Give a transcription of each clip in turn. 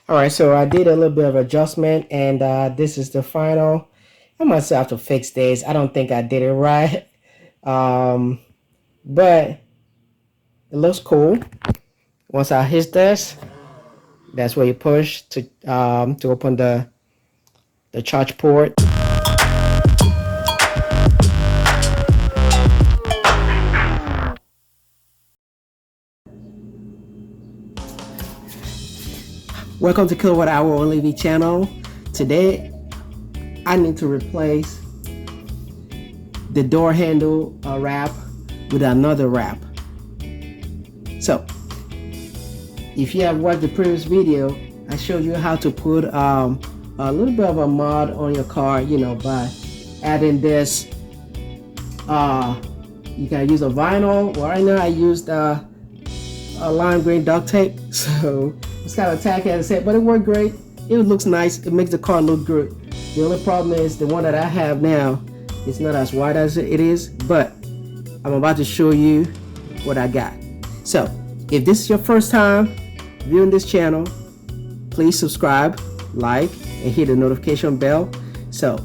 All right, so I did a little bit of adjustment, and this is the final. I might still have to fix this. I don't think I did it right, but it looks cool. Once I hit this, that's where you push to open the charge port. Welcome to Kilowatt Hour on EV channel. Today, I need to replace the door handle wrap with another wrap. So, if you have watched the previous video, I showed you how to put a little bit of a mod on your car, by adding this. You can use a vinyl. Well, right now I used a lime green duct tape, so it's kind of tacky as I said, but it worked great. It looks nice. It makes the car look good. The only problem is the one that I have now, it's not as wide as it is, but I'm about to show you what I got. So, if this is your first time viewing this channel, please subscribe, like, and hit the notification bell. So,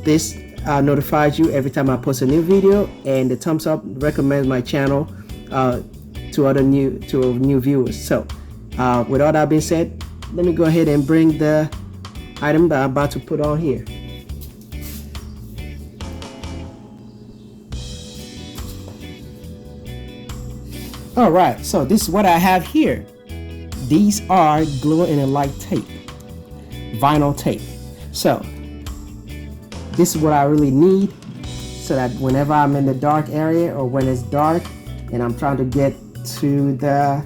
this notifies you every time I post a new video, and the thumbs up recommends my channel to new viewers. So, with all that being said, let me go ahead and bring the item that I'm about to put on here. All right, so this is what I have here. These are glue in a light tape, vinyl tape. So this is what I really need, so that whenever I'm in the dark area or when it's dark and I'm trying to get to the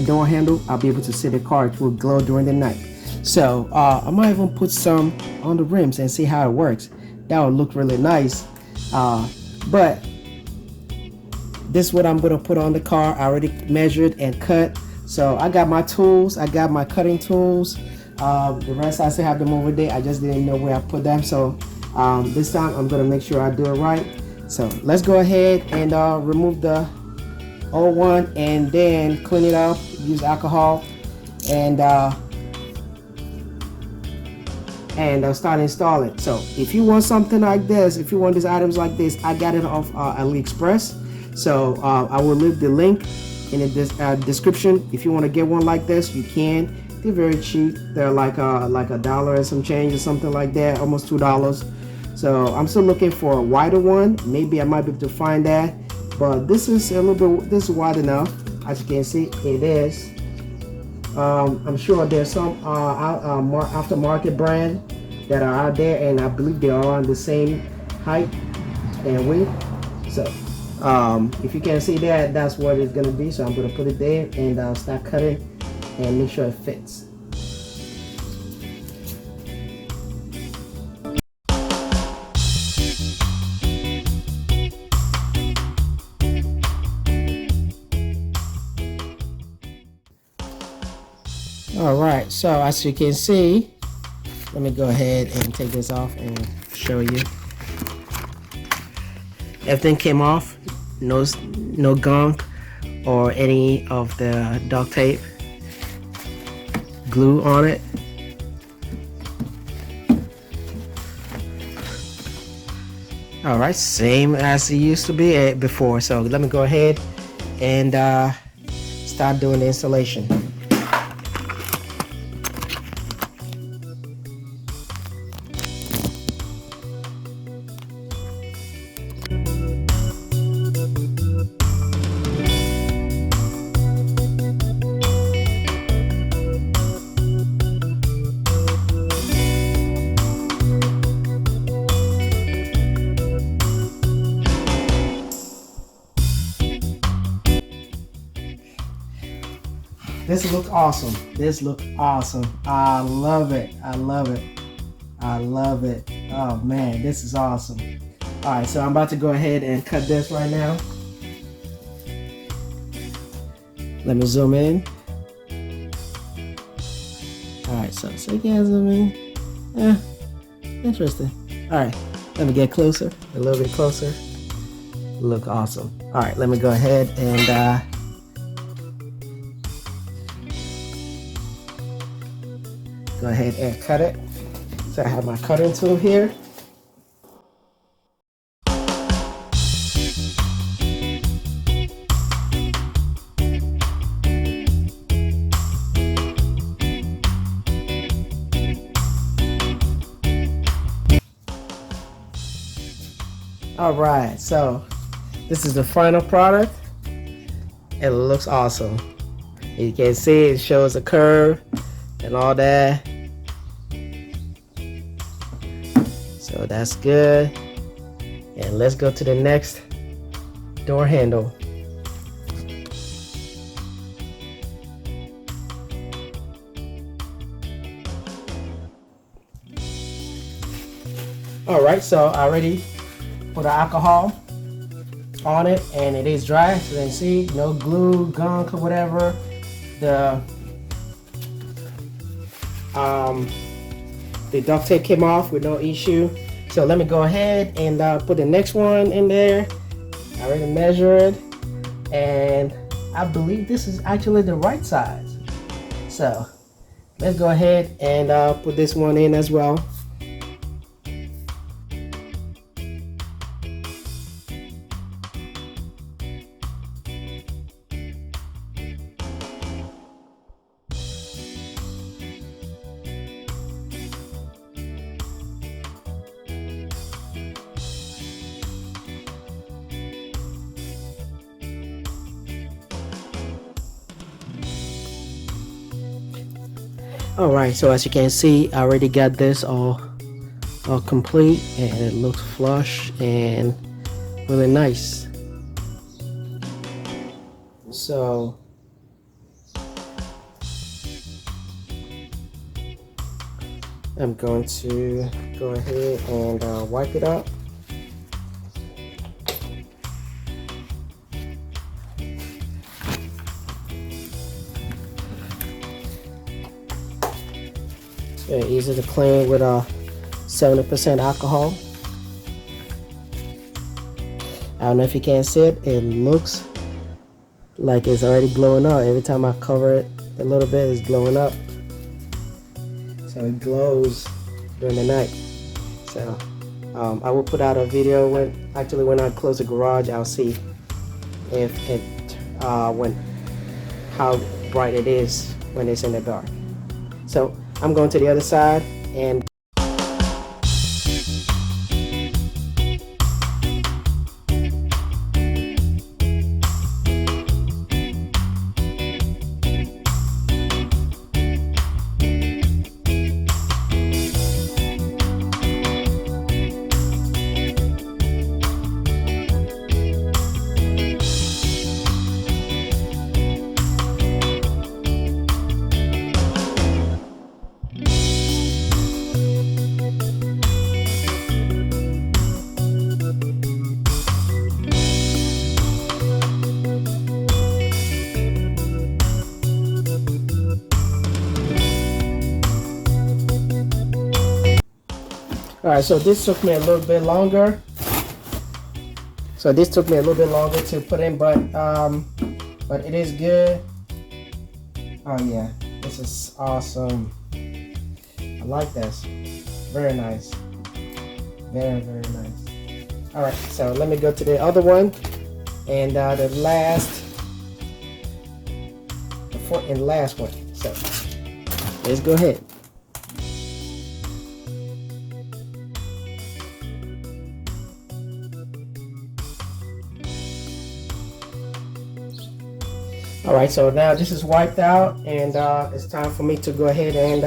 door handle, I'll be able to see the car. It will glow during the night. So I might even put some on the rims and see how it works. That would look really nice. But this is what I'm going to put on the car. I already measured and cut. So I got my tools. I got my cutting tools. The rest I still have them over there. I just didn't know where I put them. So this time I'm going to make sure I do it right. So let's go ahead and remove the old one and then clean it up. Use alcohol and start installing. So if you want something like this, if you want these items like this, I got it off AliExpress. So I will leave the link in the description. If you want to get one like this, you can. They're very cheap. They're like $1 and some change or something like that, almost $2. So I'm still looking for a wider one. Maybe I might be able to find that. But this is a little bit, this is wide enough. As you can see, it is. I'm sure there's some aftermarket brand that are out there, and I believe they are on the same height and width. So if you can see that, that's what it's gonna be. So I'm gonna put it there and start cutting and make sure it fits. All right, so as you can see, let me go ahead and take this off and show you. Everything came off, no gunk or any of the duct tape glue on it. All right, same as it used to be before. So let me go ahead and start doing the installation. This looks awesome. This looks awesome. I love it. I love it. I love it. Oh man, this is awesome. All right, so I'm about to go ahead and cut this right now. Let me zoom in. All right, so you can zoom in. Yeah, interesting. All right, let me get closer, a little bit closer. Look awesome. All right, let me go ahead and go ahead and cut it. So I have my cutting tool here. All right, so this is the final product. It looks awesome. You can see it shows a curve and all that. So that's good. And let's go to the next door handle. All right, so I already put the alcohol on it and it is dry. So you can see no glue, gunk, or whatever. The duct tape came off with no issue. So let me go ahead and put the next one in there. I already measured and I believe this is actually the right size. So let's go ahead and put this one in as well. Alright, so as you can see, I already got this all complete and it looks flush and really nice. So I'm going to go ahead and wipe it up. Very easy to clean with 70% alcohol. I don't know if you can see it. It looks like it's already glowing up. Every time I cover it a little bit, it's glowing up. So it glows during the night. So I will put out a video when I close the garage. I'll see if it how bright it is when it's in the dark. So I'm going to the other side and Alright, so this took me a little bit longer. To put in, but it is good. Oh yeah, this is awesome. I like this. Very nice. Very, very nice. Alright, so let me go to the other one. And the fourth and last one. So let's go ahead. Alright, so now this is wiped out and it's time for me to go ahead and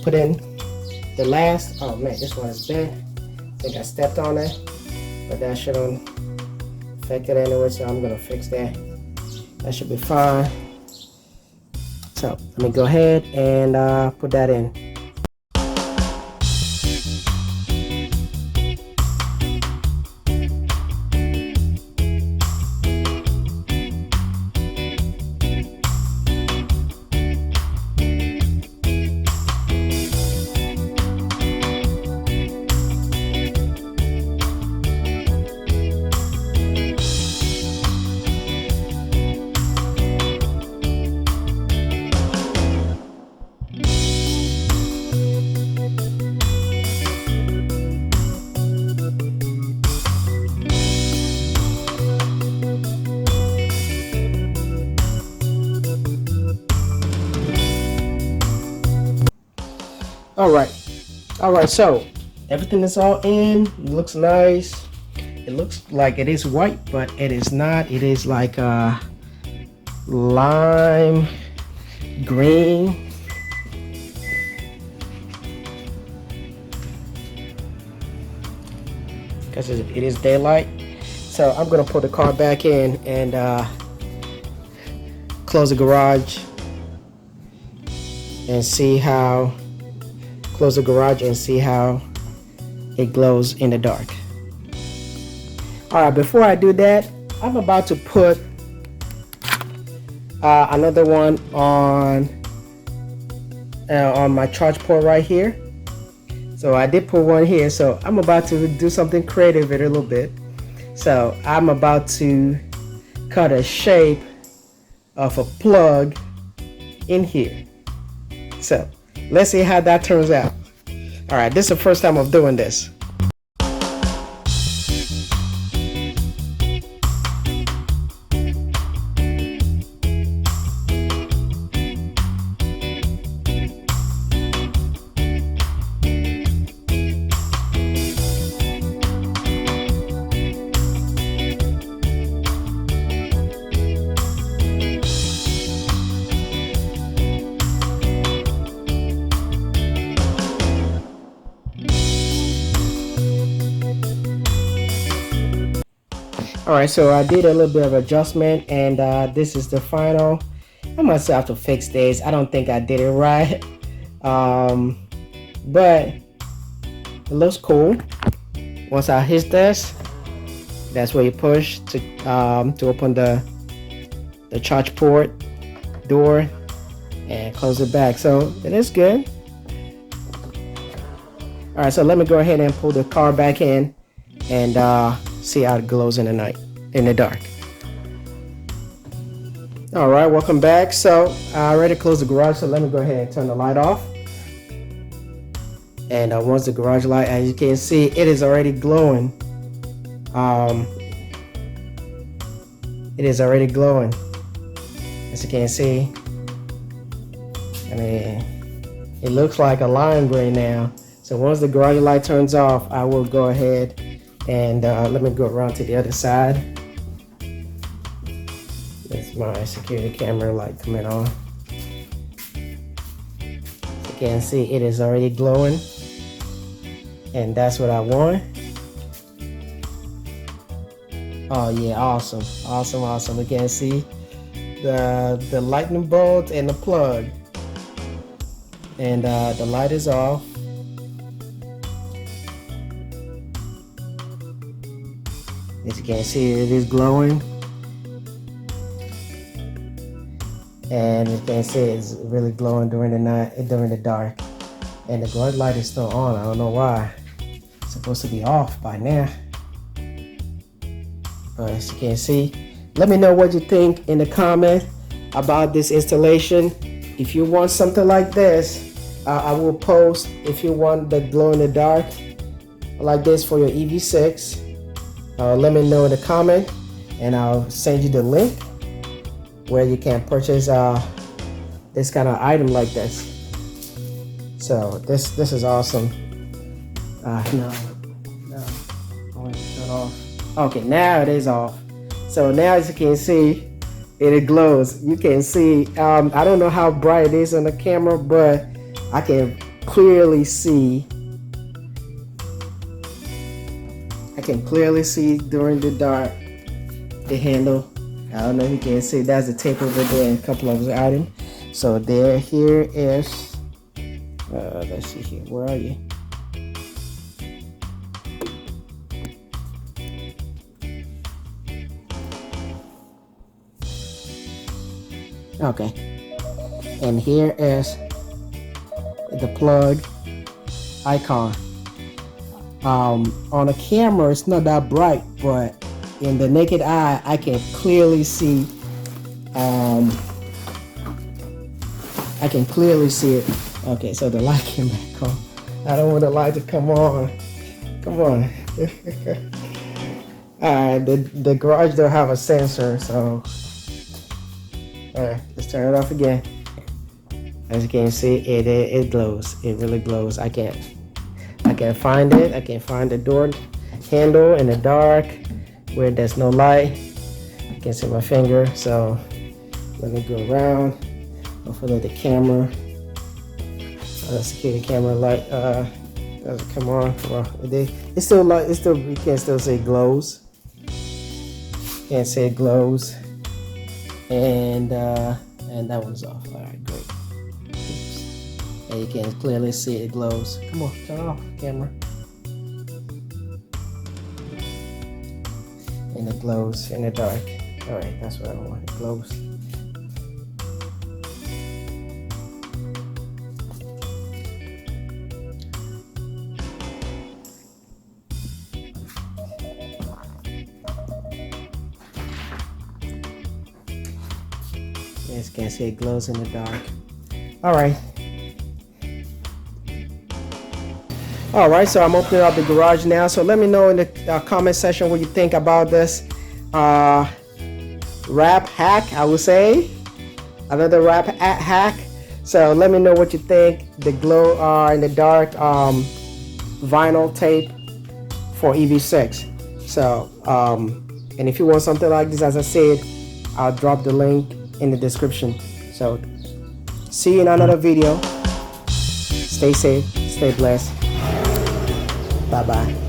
put in the last. Oh man, this one is bent. I think I stepped on it, but that shouldn't affect it anyway, so I'm gonna fix that. That should be fine. So let me go ahead and put that in. All right, so everything is all in. It looks nice. It looks like it is white, but it is not. It is like a lime green. Because it is daylight. So I'm gonna put the car back in and close the garage and see how it glows in the dark. All right, before I do that, I'm about to put another one on my charge port right here. So I did put one here, so I'm about to do something creative in a little bit. So I'm about to cut a shape of a plug in here. So let's see how that turns out. All right, this is the first time of doing this. Alright, so I did a little bit of adjustment, and this is the final. I must have to fix this. I don't think I did it right, but it looks cool. Once I hit this, that's where you push to open the charge port door and close it back. So it is good. Alright, so let me go ahead and pull the car back in and see how it glows in the dark. All right, welcome back. So I already closed the garage, so let me go ahead and turn the light off. And once the garage light, as you can see, it is already glowing. It is already glowing, as you can see. I mean, it looks like a lime green now. So once the garage light turns off, I will go ahead and let me go around to the other side. That's my security camera light coming on. You can see it is already glowing, and that's what I want. Oh yeah, awesome, awesome, awesome. You can see the lightning bolt and the plug, and the light is off. As you can see, it is glowing, and you can see it's really glowing during the night, during the dark, and the garage light is still on. I don't know why. It's supposed to be off by now, but as you can see, let me know what you think in the comment about this installation. If you want something like this, I will post. If you want the glow in the dark like this for your EV6, let me know in the comment, and I'll send you the link where you can purchase this kind of item like this. So this is awesome. No, I want to shut off. Okay, now it is off. So now, as you can see, it glows. You can see. I don't know how bright it is on the camera, but I can clearly see. During the dark the handle. I don't know if you can see, that's the tape over there and a couple of the items. So here is let's see here, where are you? Okay, and here is the plug icon. On the camera it's not that bright, but in the naked eye I can clearly see it. Okay, so the light came back on. I don't want the light to come on. Come on. Alright, the garage don't have a sensor, so alright, let's turn it off again. As you can see, it glows. It really glows. I can't find it. I can't find the door handle in the dark where there's no light. I can see my finger. So let me go around. Hopefully the camera, security camera light doesn't come on. Well, it's still light. It's still, you can still say glows. Can't say it glows. And that one's off. All right, great. Oops. And you can clearly see it glows. Come on, turn it off, camera. And it glows in the dark. All right, that's what I want. It glows. As you can see, it glows in the dark. All right, so I'm opening up the garage now. So let me know in the comment section what you think about this wrap hack, I would say. Another wrap hack. So let me know what you think. The glow in the dark vinyl tape for EV6. So, and if you want something like this, as I said, I'll drop the link in the description. So see you in another video. Stay safe, stay blessed. Bye bye.